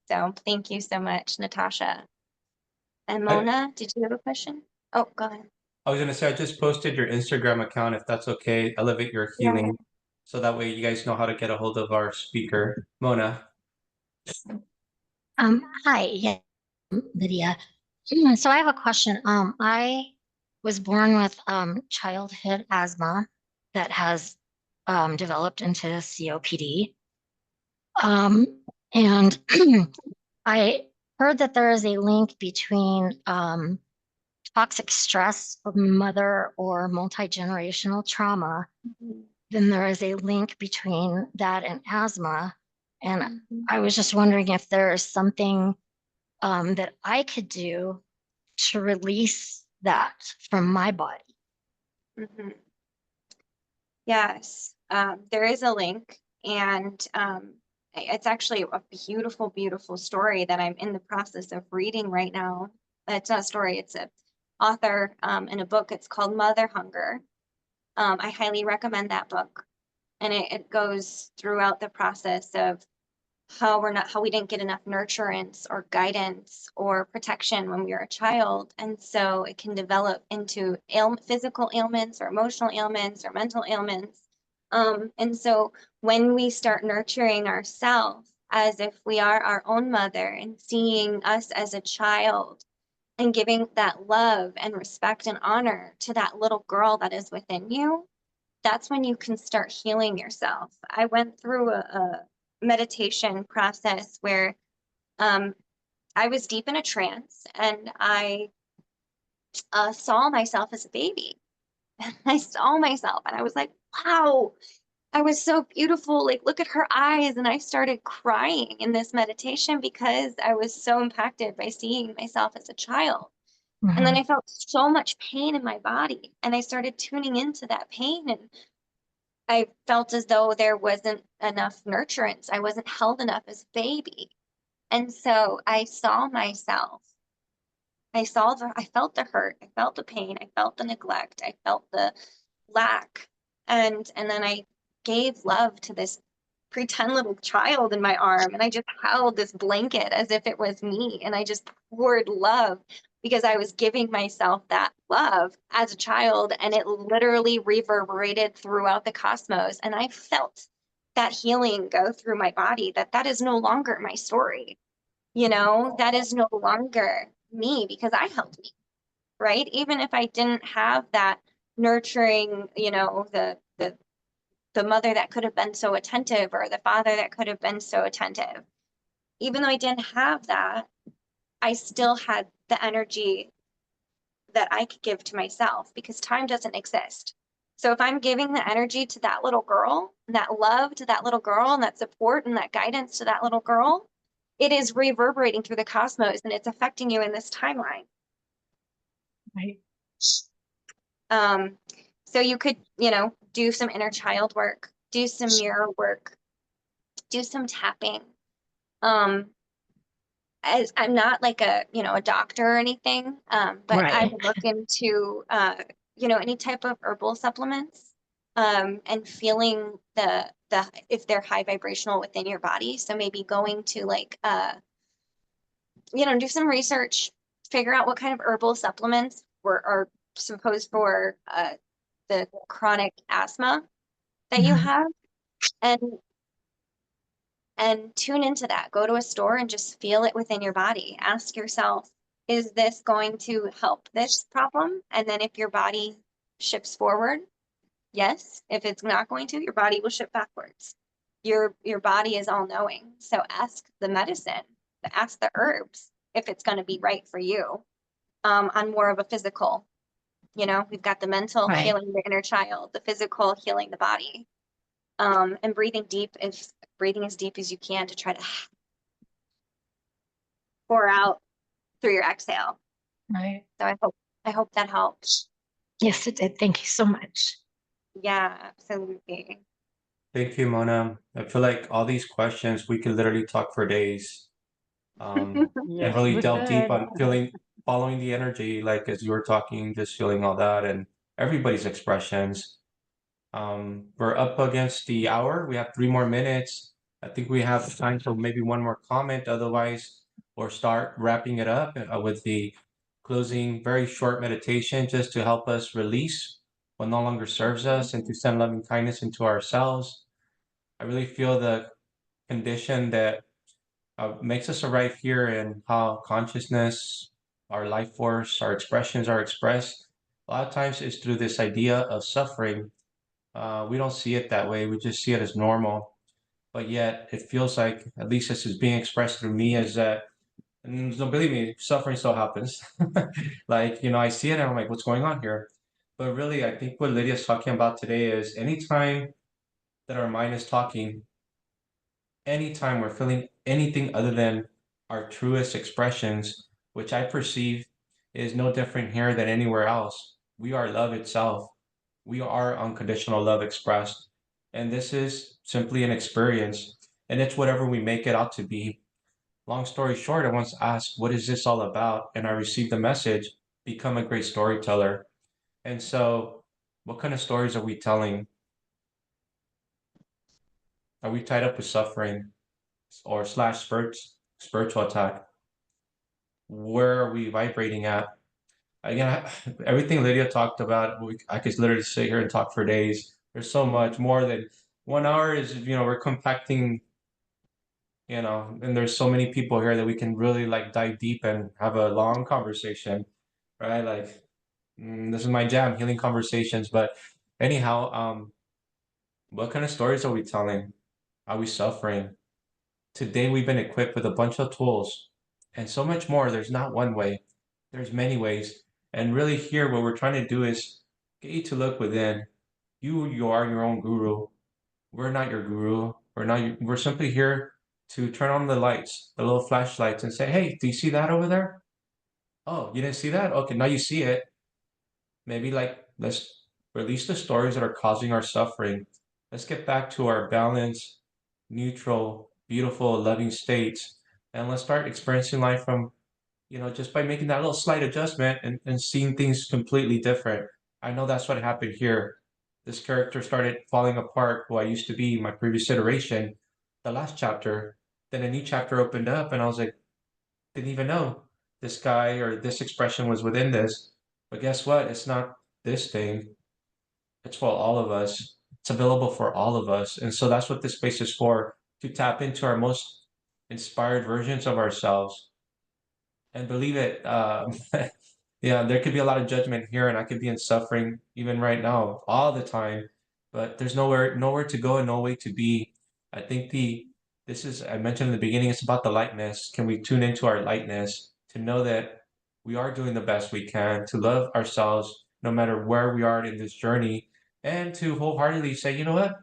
So thank you so much, Natasha. And Mona, did you have a question? Oh, go ahead.
I was gonna say I just posted your Instagram account if that's okay. Elevate Your
Yeah.
Healing, so that way you guys know how to get a hold of our speaker, Mona.
Hi, yeah, Lydia. So I have a question. I was born with childhood asthma that has developed into COPD. And I heard that there is a link between toxic stress of mother or multi-generational trauma. Then there is a link between that and asthma. And I was just wondering if there is something that I could do to release that from my body.
Mm-hmm. Yes, there is a link, and it's actually a beautiful, beautiful story that I'm in the process of reading right now. It's not a story, it's an author in a book. It's called Mother Hunger. I highly recommend that book. And it goes throughout the process of how we didn't get enough nurturance or guidance or protection when we were a child. And so it can develop into physical ailments or emotional ailments or mental ailments. And so when we start nurturing ourselves as if we are our own mother and seeing us as a child and giving that love and respect and honor to that little girl that is within you, that's when you can start healing yourself. I went through a meditation process where I was deep in a trance, and I saw myself as a baby. I saw myself and I was like, wow, I was so beautiful. Like, look at her eyes. And I started crying in this meditation because I was so impacted by seeing myself as a child. And then I felt so much pain in my body, and I started tuning into that pain, and I felt as though there wasn't enough nurturance. I wasn't held enough as a baby. And so I saw myself. I felt the hurt. I felt the pain. I felt the neglect. I felt the lack. And then I gave love to this pretend little child in my arm. And I just held this blanket as if it was me. And I just poured love because I was giving myself that love as a child. And it literally reverberated throughout the cosmos. And I felt that healing go through my body, that is no longer my story. You know, that is no longer me because I held me, right? Even if I didn't have that nurturing, you know, the mother that could have been so attentive or the father that could have been so attentive. Even though I didn't have that, I still had the energy that I could give to myself because time doesn't exist. So if I'm giving the energy to that little girl, that love to that little girl, and that support and that guidance to that little girl, it is reverberating through the cosmos and it's affecting you in this timeline.
Right.
So you could, do some inner child work, do some mirror work, do some tapping. As I'm not like a doctor or anything, but I
Right.
would look into any type of herbal supplements, and feeling the if they're high vibrational within your body. So maybe going to like do some research, figure out what kind of herbal supplements are supposed for the chronic asthma that you
Mhm.
have, and tune into that. Go to a store and just feel it within your body. Ask yourself, is this going to help this problem? And then if your body shifts forward, yes. If it's not going to, your body will shift backwards. Your body is all knowing. So ask the medicine, ask the herbs if it's going to be right for you. On more of a physical, we've got the mental
Right.
healing the inner child, the physical healing the body. And breathing as deep as you can to try to pour out through your exhale.
Right.
So I hope that helps.
Yes, it did. Thank you so much.
Yeah, absolutely.
Thank you, Mona. I feel like all these questions, we could literally talk for days. And
Yes,
really
we
delve deep
could.
on following the energy, like as you were talking, just feeling all that and everybody's expressions. We're up against the hour. We have 3 more minutes. I think we have time for maybe one more comment. Otherwise, we'll start wrapping it up with the closing, very short meditation just to help us release what no longer serves us and to send loving kindness into ourselves. I really feel the condition that makes us arrive here and how consciousness, our life force, our expressions are expressed. A lot of times is through this idea of suffering. We don't see it that way. We just see it as normal. But yet it feels like, at least this is being expressed through me, is that, and don't believe me, suffering still happens. Like, I see it and I'm like, what's going on here? But really, I think what Lydia's talking about today is anytime that our mind is talking, anytime we're feeling anything other than our truest expressions, which I perceive is no different here than anywhere else. We are love itself. We are unconditional love expressed. And this is simply an experience. And it's whatever we make it out to be. Long story short, I once asked, what is this all about? And I received the message, become a great storyteller. And so, what kind of stories are we telling? Are we tied up with suffering or slash spiritual attack? Where are we vibrating at? Again, everything Lydia talked about, I could literally sit here and talk for days. There's so much more than 1 hour is, we're compacting, and there's so many people here that we can really like dive deep and have a long conversation, right? Like, this is my jam, healing conversations. But anyhow, what kind of stories are we telling? Are we suffering? Today we've been equipped with a bunch of tools and so much more. There's not one way, there's many ways. And really here, what we're trying to do is get you to look within. You are your own guru. We're not your guru. We're simply here to turn on the lights, the little flashlights, and say, hey, do you see that over there? Oh, you didn't see that? Okay, now you see it. Maybe like let's release the stories that are causing our suffering. Let's get back to our balanced, neutral, beautiful, loving states. And let's start experiencing life from, just by making that little slight adjustment and seeing things completely different. I know that's what happened here. This character started falling apart who I used to be, my previous iteration, the last chapter. Then a new chapter opened up and I was like, didn't even know this guy or this expression was within this. But guess what? It's not this thing. It's for all of us. It's available for all of us. And so that's what this space is for, to tap into our most inspired versions of ourselves. And believe it, yeah, there could be a lot of judgment here, and I could be in suffering even right now, all the time. But there's nowhere to go and no way to be. I think I mentioned in the beginning, it's about the lightness. Can we tune into our lightness to know that we are doing the best we can, to love ourselves no matter where we are in this journey, and to wholeheartedly say, you know what?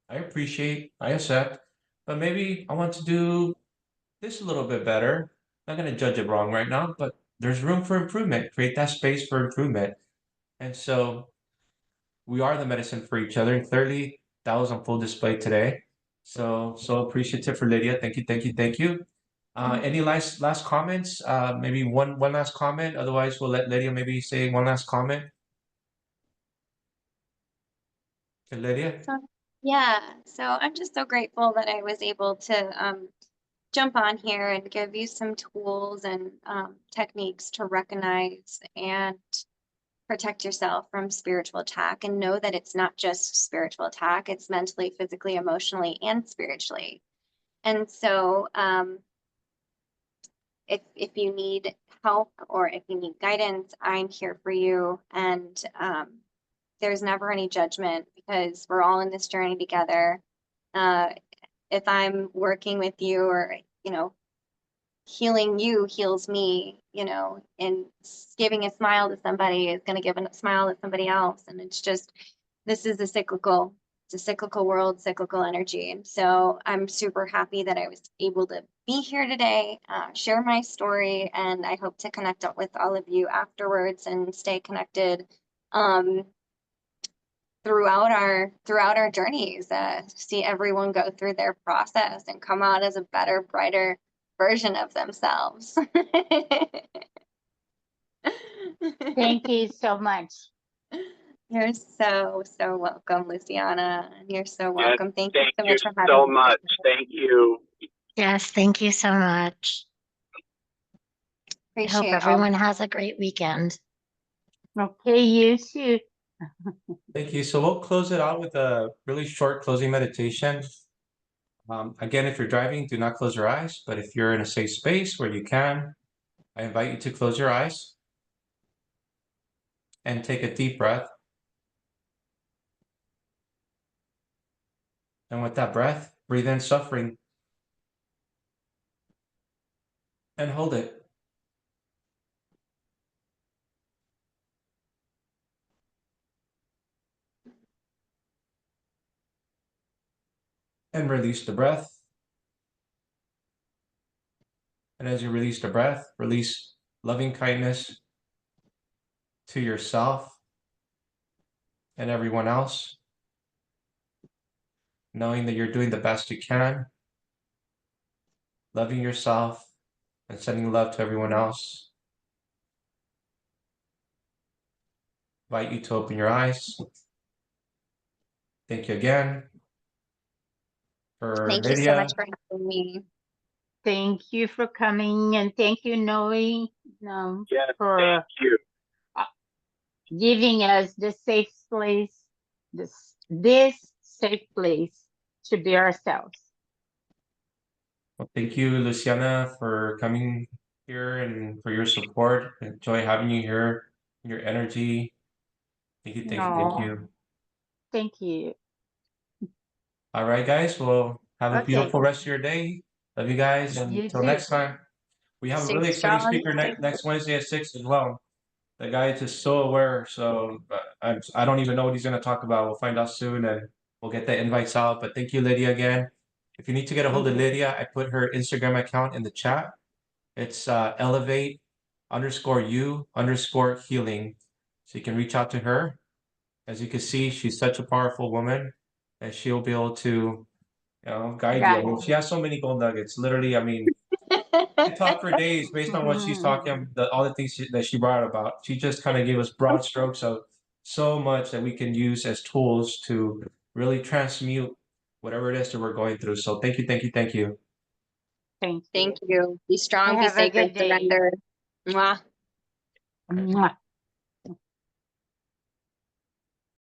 I appreciate, I accept, but maybe I want to do this a little bit better. Not going to judge it wrong right now, but there's room for improvement. Create that space for improvement. And so we are the medicine for each other. And clearly, that was on full display today. So appreciative for Lydia. Thank you, thank you, thank you. Any last comments? Maybe one last comment. Otherwise, we'll let Lydia maybe say one last comment. Okay, Lydia.
Yeah, so I'm just so grateful that I was able to jump on here and give you some tools and techniques to recognize and protect yourself from spiritual attack, and know that it's not just spiritual attack, it's mentally, physically, emotionally, and spiritually. And so if you need help or if you need guidance, I'm here for you. And there's never any judgment because we're all in this journey together. If I'm working with you, or, you know, healing you heals me, you know, and giving a smile to somebody is going to give a smile to somebody else. And it's just, it's a cyclical world, cyclical energy. And so I'm super happy that I was able to be here today, share my story, and I hope to connect up with all of you afterwards and stay connected throughout our journeys, see everyone go through their process and come out as a better, brighter version of themselves.
Thank you so much.
You're so welcome, Luciana. You're so welcome. Thank you so
Thank you
much for having
so
me.
much. Thank you.
Yes, thank you so much. I hope
Appreciate all.
everyone has a great weekend.
Okay, you too.
Thank you. So we'll close it out with a really short closing meditation. Again, if you're driving, do not close your eyes. But if you're in a safe space where you can, I invite you to close your eyes and take a deep breath. And with that breath, breathe in suffering and hold it. And release the breath. And as you release the breath, release loving kindness to yourself and everyone else, knowing that you're doing the best you can, loving yourself and sending love to everyone else. Invite you to open your eyes. Thank you again for
Thank you so
Lydia.
much for having me.
Thank you for coming, and thank you, Noe,
Yes,
for
thank you.
giving us the safe place, this safe place to be ourselves.
Well, thank you, Luciana, for coming here and for your support. Enjoy having you here, your energy. Thank you, thank you, thank
No,
you.
thank you.
All right, guys. Well, have a
Okay,
beautiful rest of your day. Love you guys. And
you
until
too.
next time, we have a
Stay
really exciting
strong.
speaker next Wednesday at 6 as well. The guy is just so aware. So I don't even know what he's going to talk about. We'll find out soon and we'll get the invites out. But thank you, Lydia, again. If you need to get a hold of Lydia, I put her Instagram account in the chat. It's elevate_u_healing. So you can reach out to her. As you can see, she's such a powerful woman, and she'll be able to, guide you. I mean, she has so many gold nuggets. Literally, I mean, we could talk for days based on what she's talking, all the things that she brought about. She just kind of gave us broad strokes of so much that we can use as tools to really transmute whatever it is that we're going through. So thank you, thank you, thank you.
Thank you.
Thank you. Be strong, be
Have a
safe, and
good day.
surrender. Mwah.
Mwah.